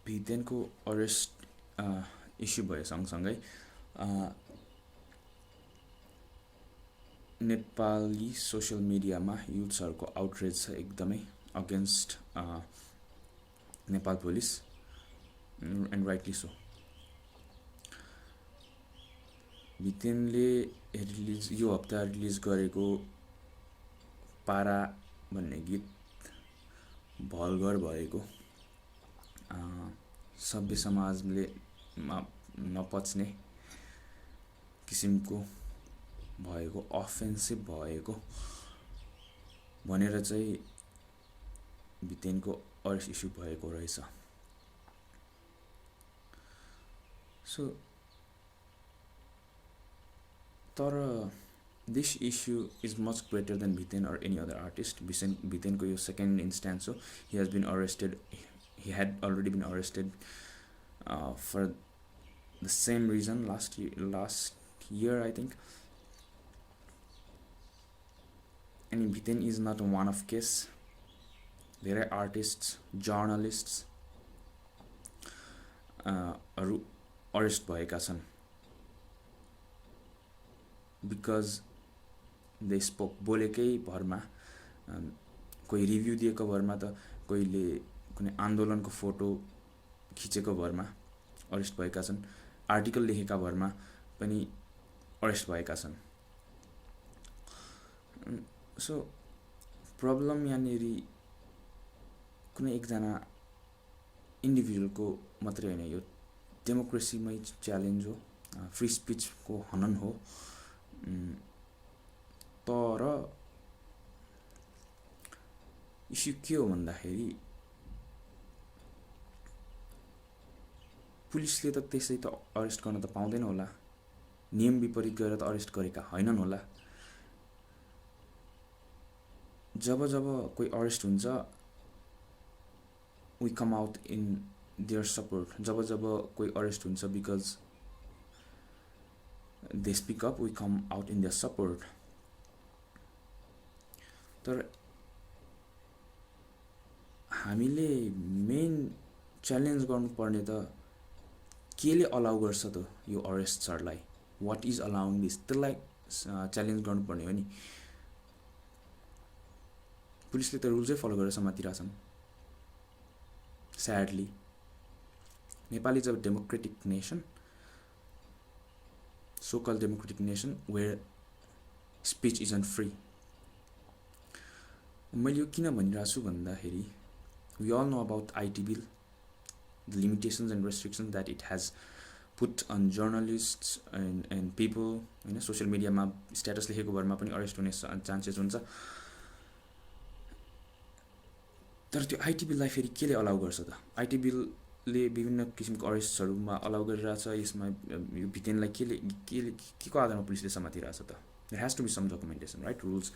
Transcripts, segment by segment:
भितेनको arrest issue भए सँगसँगै Nepali social मिडियामा युथ्सहरूको आउटरेज छ एकदमै against Nepal police and rightly so. भितेनले यो हप्ता रिलिज गरेको पारा भन्ने गीत भलगर भएको सभ्य समाजले नपच्ने किसिमको भएको अफेन्सिभ भएको भनेर चाहिँ भितेनको अरेस्ट इस्यु भएको रहेछ। सो तर this issue is much greater than VTEN or any other artist. भितेनको यो सेकेन्ड इन्स्टेन्स हो। He has been arrested. He had already been arrested for the same reason last year I think. And भितेन is not a one of case. धेरै artists journalists अरू arrest भएका छन् because they spoke बोलेकै भरमा कोही review दिएको भरमा त कोहीले कुनै आन्दोलनको फोटो खिचेको भरमा अरेस्ट भएका छन् आर्टिकल लेखेका भरमा पनि अरेस्ट भएका छन्। सो प्रब्लम यहाँनिर कुनै एकजना इन्डिभिजुअलको मात्रै होइन यो डेमोक्रेसीमै च्यालेन्ज हो फ्री स्पिचको हनन हो। तर इस्यु के हो भन्दाखेरि पुलिसले त त्यसै त अरेस्ट गर्न त पाउँदैन होला नियम विपरीत गरेर त अरेस्ट गरेका हैनन् होला। जब जब कोही अरेस्ट हुन्छ we come out in their support. जब जब कोही अरेस्ट हुन्छ because they speak up we come out in their support. तर हामीले मेन च्यालेन्ज गर्नुपर्ने त केले अलाउ गर्छ त यो अरेस्ट्सहरूलाई वाट इज अलाउङ दिस त्यसलाई च्यालेन्ज गर्नुपर्ने हो नि। पुलिसले त रुल्सै फलो गरेर समातिरहेछन्। Sadly Nepal is a democratic nation so called democratic nation where speech isn't free. मैले यो किन भनिरहेको छु भन्दाखेरि we all know about IT bill, the limitations and restrictions that it has put on journalists and people. हैन social मिडियामा status लेखेको भरमा पनि अरेस्ट हुने चान्सेस हुन्छ। तर त्यो आइटी बिललाई फेरि केले अलाउ गर्छ त? आइटी बिलले विभिन्न किसिमको अरेस्टहरुमा अलाउ गरिरहेछ। यसमा यो भितेनलाई केको आधारमा पुलिसले समातिरहेछ त? There has to be some documentation, right? Rules.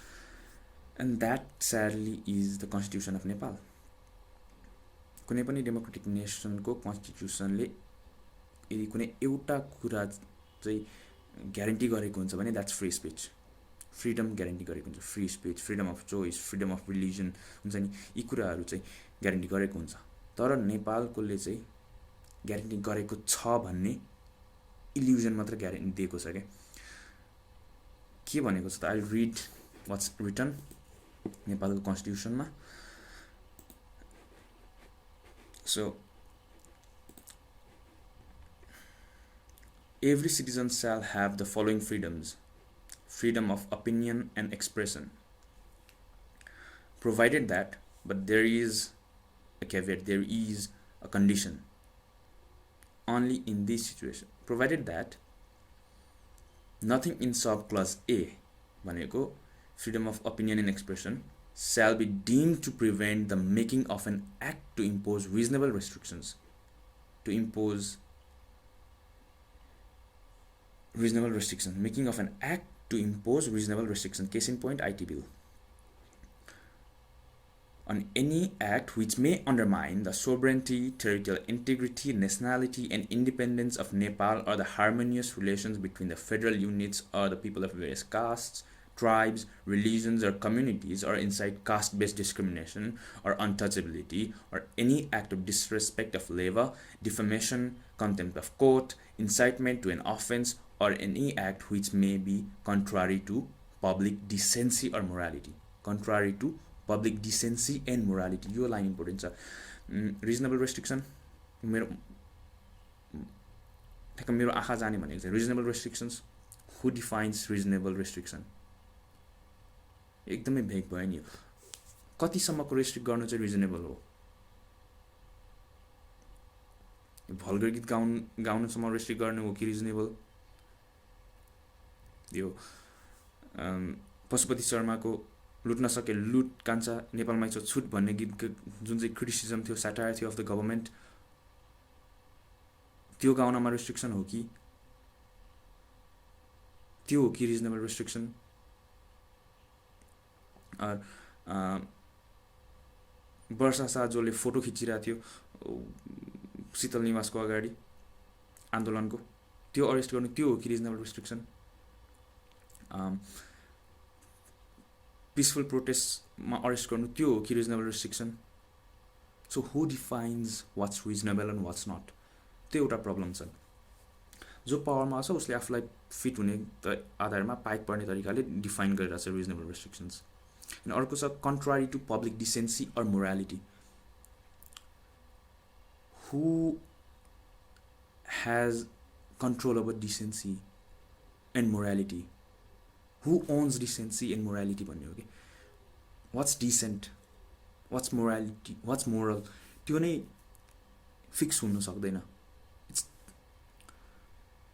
And that sadly is the constitution of Nepal. कुनै पनि डेमोक्रेटिक नेसनको कन्स्टिट्युसनले यदि कुनै एउटा कुरा चाहिँ ग्यारेन्टी गरेको हुन्छ भने that's free speech. Freedom guarantee गरेको हुन्छ। Free speech, freedom of choice, freedom of religion हुन्छ नि, यी कुराहरू चाहिँ ग्यारेन्टी गरेको हुन्छ। तर नेपालकोले चाहिँ ग्यारेन्टी गरेको छ भन्ने इल्युजन मात्र ग्यारेन्टी दिएको छ के भनेको छ त? आई रिड वाट्स रिटन नेपालको कन्स्टिट्युसनमा। So, every citizen shall have the following freedoms: freedom of opinion and expression, provided that, but there is a caveat, there is a condition, only in this situation, provided that nothing in subclause A भनेको freedom of opinion and expression shall be deemed to prevent the making of an act to impose reasonable restrictions. Making of an act to impose reasonable restrictions. Case in point, IT bill. On any act which may undermine the sovereignty, territorial integrity, nationality, and independence of Nepal, or the harmonious relations between the federal units or the people of various castes, tribes, religions, or communities, or incite caste-based discrimination or untouchability, or any act of disrespect of labor, defamation, contempt of court, incitement to an offense, or any act which may be contrary to public decency or morality. Contrary to public decency and morality. यो line important छ. Reasonable restriction मेरो ठ्याक्क मेरो आँखा जाने भनेको चाहिँ reasonable restrictions. हु defines reasonable restriction? एकदमै भेग भयो नि. कतिसम्मको रेस्ट्रिक्ट गर्नु चाहिँ रिजनेबल हो? भल्गर गीत गाउनुसम्म रेस्ट्रिक्ट गर्ने हो कि रिजनेबल? यो पशुपति शर्माको लुट्न सके लुट कान्छा नेपालमै छ छुट भन्ने गीत जुन चाहिँ क्रिटिसिजम थियो, स्याटायर थियो अफ द गभर्मेन्ट, त्यो गाउनमा रेस्ट्रिक्सन हो कि? त्यो हो कि रिजनेबल रेस्ट्रिक्सन? वर्षा शाह जसले फोटो खिचिरहेको थियो शीतल निवासको अगाडि आन्दोलनको, त्यो अरेस्ट गर्नु त्यो हो कि रिजनेबल रेस्ट्रिक्सन? पिसफुल प्रोटेस्टमा अरेस्ट गर्नु त्यो हो कि reasonable restriction? So who defines what's reasonable and what's not? त्यो एउटा प्रब्लम छ. जो पावरमा छ उसले आफूलाई फिट हुने आधारमा पाइक पर्ने तरिकाले डिफाइन गरिरहेको छ रिजनेबल रेस्ट्रिक्सन्स. अनि अर्को छ contrary to public decency or morality. Who has control over decency and morality? Who owns decency and morality भन्ने हो कि? What's decent? What's morality? What's moral? त्यो नै फिक्स हुन सक्दैन.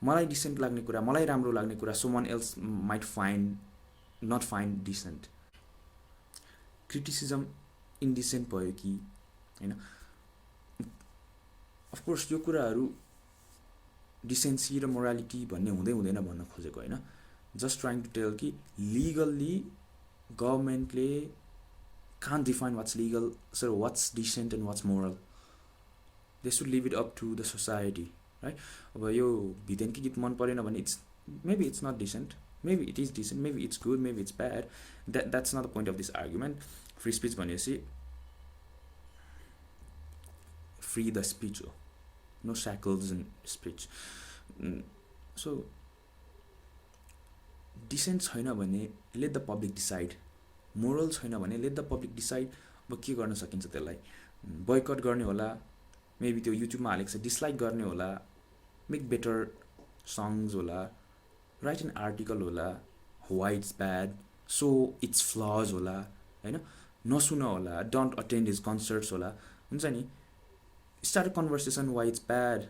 मलाई डिसेन्ट लाग्ने कुरा, मलाई राम्रो लाग्ने कुरा someone else might not find decent. Criticism indecent भयो कि हैन? अफकोर्स यो कुराहरू डिसेन्सी र मोरालिटी भन्ने हुँदैन भन्न खोजेको होइन. जस्ट ट्राइङ टु टेल कि लिगल्ली गभर्मेन्टले can't define what's legal, sir what's decent and what's moral. They should leave it up to the society, right? अब यो भितेनकी गीत मन परेन भने maybe it's not decent, maybe it is decent, maybe it's good, maybe it's bad. That's not the point of this argument. Free speech भनेपछि free the speech हो. No shackles in speech. So decent छैन भने let the public decide. Moral छैन भने let the public decide. अब के गर्न सकिन्छ त्यसलाई? बोयकट गर्ने होला, मेबी त्यो युट्युबमा हालेको छ डिसलाइक गर्ने होला, मेक बेटर सङ्ग्स होला, राइट एन आर्टिकल होला, why it's bad, so it's flaws होला, होइन? नसुन होला, डोन्ट अटेन्ड हिज कन्सर्ट्स होला, हुन्छ नि? Start a conversation why it's bad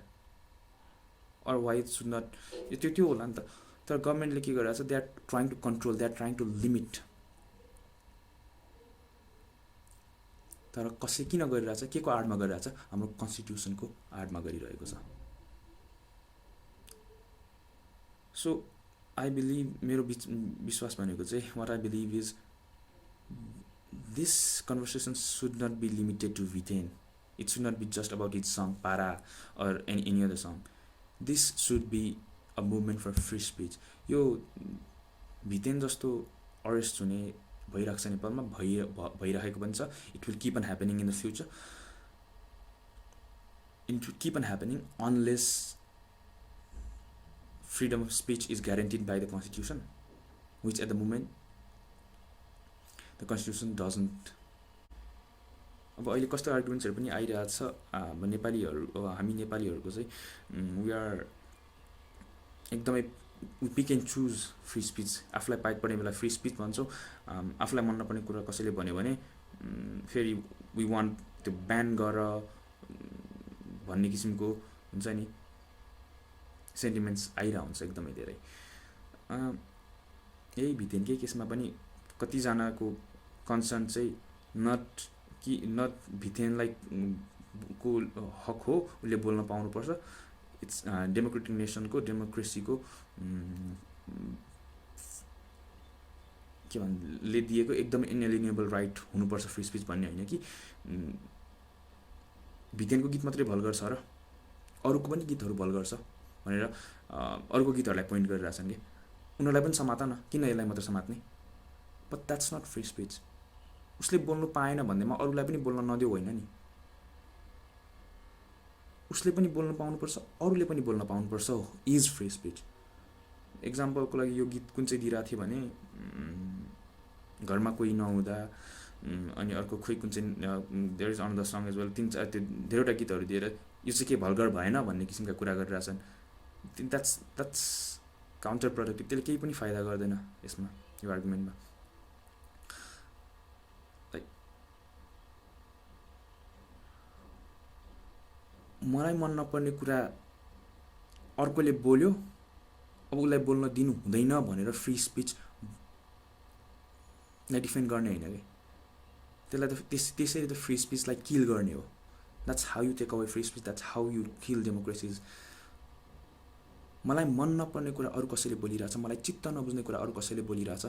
or why it should not, त्यो होला नि त. तर गभर्मेन्टले के गरिरहेको छ? They are trying to control, they are trying to limit. तर कसले किन गरिरहेछ? के को आडमा गरिरहेछ? हाम्रो कन्स्टिट्युसनको आडमा गरिरहेको छ. सो आई बिलिभ, मेरो विश्वास भनेको चाहिँ what I believe is this conversation should not be limited to भिटेन. It should not be just about its song Para or any other song. This should be a movement for free speech. यो भितेन जस्तो arrest हुने भइरहेको छ नेपालमा, भइरहेको पनि छ. It will keep on happening in the future. It will keep on happening unless freedom of speech is guaranteed by the Constitution, which at the moment the Constitution doesn't. अब अहिले कस्तो आर्गुमेन्ट्सहरू पनि आइरहेको छ. नेपालीहरू, हामी नेपालीहरूको चाहिँ वी आर एकदमै pick and choose free speech. आफूलाई पाइक पर्ने बेला फ्री स्पिच भन्छौँ, आफूलाई मन नपर्ने कुरा कसैले भन्यो भने फेरि वी वान्ट त्यो ब्यान गर भन्ने किसिमको हुन्छ नि सेन्टिमेन्ट्स आइरहेको हुन्छ एकदमै धेरै. यही भितेनकै केसमा पनि कतिजनाको कन्सर्न चाहिँ नट भितेनलाई को हक हो, उसले बोल्न पाउनुपर्छ. इट्स डेमोक्रेटिक नेसनको, डेमोक्रेसीको के भन्ले दिएको एकदमै इनएलिनेबल राइट हुनुपर्छ फ्री स्पिच भन्ने होइन कि भितेनको गीत मात्रै भल्गर छ र अरूको पनि गीतहरू भल्गर छ भनेर अरूको गीतहरूलाई पोइन्ट गरिरहेछन् कि उनीहरूलाई पनि समात न, किन यसलाई मात्र समात्ने? But that's not free speech. उसले बोल्नु पाएन भन्दैमा अरूलाई पनि बोल्न नदेऊ होइन नि. उसले पनि बोल्न पाउनुपर्छ, अरूले पनि बोल्न पाउनुपर्छ हो, इज फ्री स्पिच. एक्जाम्पलको लागि यो गीत कुन चाहिँ दिइरहेको थियो भने घरमा कोही नहुँदा, अनि अर्को खोइ कुन चाहिँ there is another song as well, त्यो धेरैवटा गीतहरू दिएर यो चाहिँ के भल्गर भएन भन्ने किसिमका कुरा गरिरहेछन्. That's counter productive. त्यसले केही पनि फाइदा गर्दैन यसमा, यो आर्गुमेन्टमा. मलाई मन नपर्ने कुरा अर्कोले बोल्यो, अब उसलाई बोल्न दिनु हुँदैन भनेर फ्री स्पिच लाई डिफेन्ड गर्ने होइन कि. त्यसलाई त त्यसरी त फ्री स्पिचलाई किल गर्ने हो. That's how you take away free speech, that's how you kill democracies. मलाई मन नपर्ने कुरा अरू कसैले बोलिरहेछ, मलाई चित्त नबुझ्ने कुरा अरू कसैले बोलिरहेछ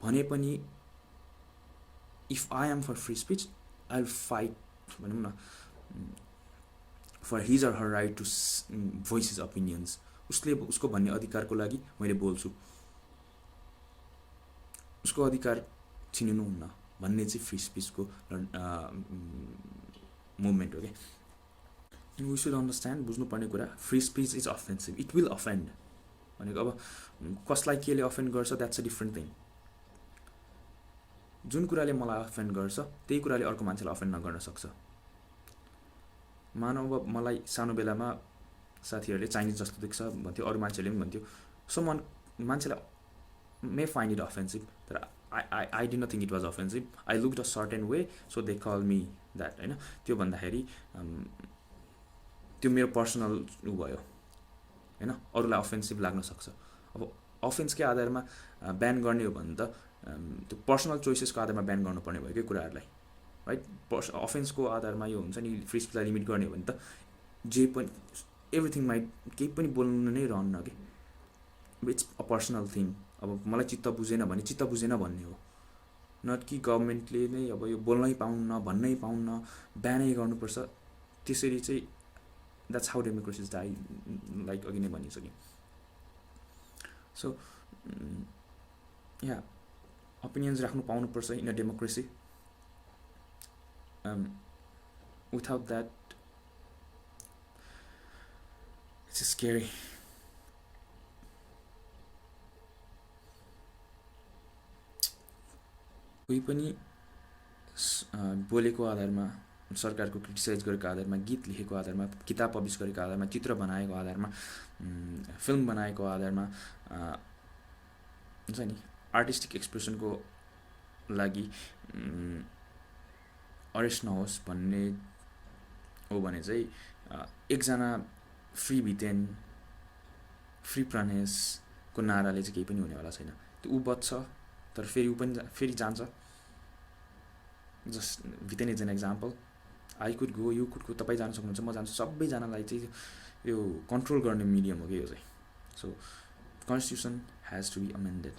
भने पनि if I am for free speech, I will fight भनौँ न for his or her right to voice his opinions. उसले उसको भन्ने अधिकारको लागि मैले बोल्छु, उसको अधिकार छिनिनुहुन्न भन्ने चाहिँ फ्री स्पिचको मुभमेन्ट हो क्या. वी सुड अन्डरस्ट्यान्ड, बुझ्नुपर्ने कुरा, free speech is offensive, it will offend भनेको. अब कसलाई केले अफेन्ड गर्छ द्याट्स अ डिफ्रेन्ट थिङ. जुन कुराले मलाई अफेन्ड गर्छ त्यही कुराले अर्को मान्छेलाई अफेन्ड नगर्न सक्छ. मानव अब मलाई सानो बेलामा साथीहरूले चाइनिज जस्तो देख्छ भन्थ्यो, अरू मान्छेहरूले पनि भन्थ्यो. सो मान्छेलाई मे फाइन्ड इट अफेन्सिभ, तर I did not think it was offensive. I looked a certain way so they call me that होइन. त्यो भन्दाखेरि त्यो मेरो पर्सनल उ भयो होइन, अरूलाई अफेन्सिभ लाग्न सक्छ. अब अफेन्सकै आधारमा ब्यान गर्ने हो भने त त्यो पर्सनल चोइसेसको आधारमा ब्यान गर्नुपर्ने भयो कि कुराहरूलाई, राइट. अफेन्सको आधारमा यो हुन्छ नि, फ्री स्पिचलाई लिमिट गर्ने हो भने त जे पनि एभ्रिथिङ माइट, केही पनि बोल्नु नै रहन्न कि. It's a personal thing. अब मलाई चित्त बुझेन भने चित्त बुझेन भन्ने हो, नट कि गभर्मेन्टले नै अब यो बोल्नै पाउन्न भन्नै पाउन्न ब्यानै गर्नुपर्छ. त्यसरी चाहिँ द्याट्स हाउ डेमोक्रेसिज डाइ, लाइक अघि नै भनिसकेँ. सो या ओपिनियन्स राख्नु पाउनुपर्छ in a democracy. Without that it's scary. कोही पनि बोलेको आधारमा, सरकारको क्रिटिसाइज गरेको आधारमा, गीत लेखेको आधारमा, किताब पब्लिस गरेको आधारमा, चित्र बनाएको आधारमा, फिल्म बनाएको आधारमा हुन्छ नि आर्टिस्टिक एक्सप्रेसनको लागि अरेस्ट नहोस् भन्ने हो भने चाहिँ एकजना फ्री भिटेन, फ्री प्राणेशको नाराले चाहिँ केही पनि हुनेवाला छैन. त्यो ऊ बच्छ तर फेरि ऊ पनि फेरि जान्छ. जस्ट भिटेन is an example. I could go, you could go, तपाईँ जान सक्नुहुन्छ, म जान्छु. सबैजनालाई चाहिँ यो कन्ट्रोल गर्ने मिडियम हो कि यो चाहिँ. So constitution has to be अमेन्डेड.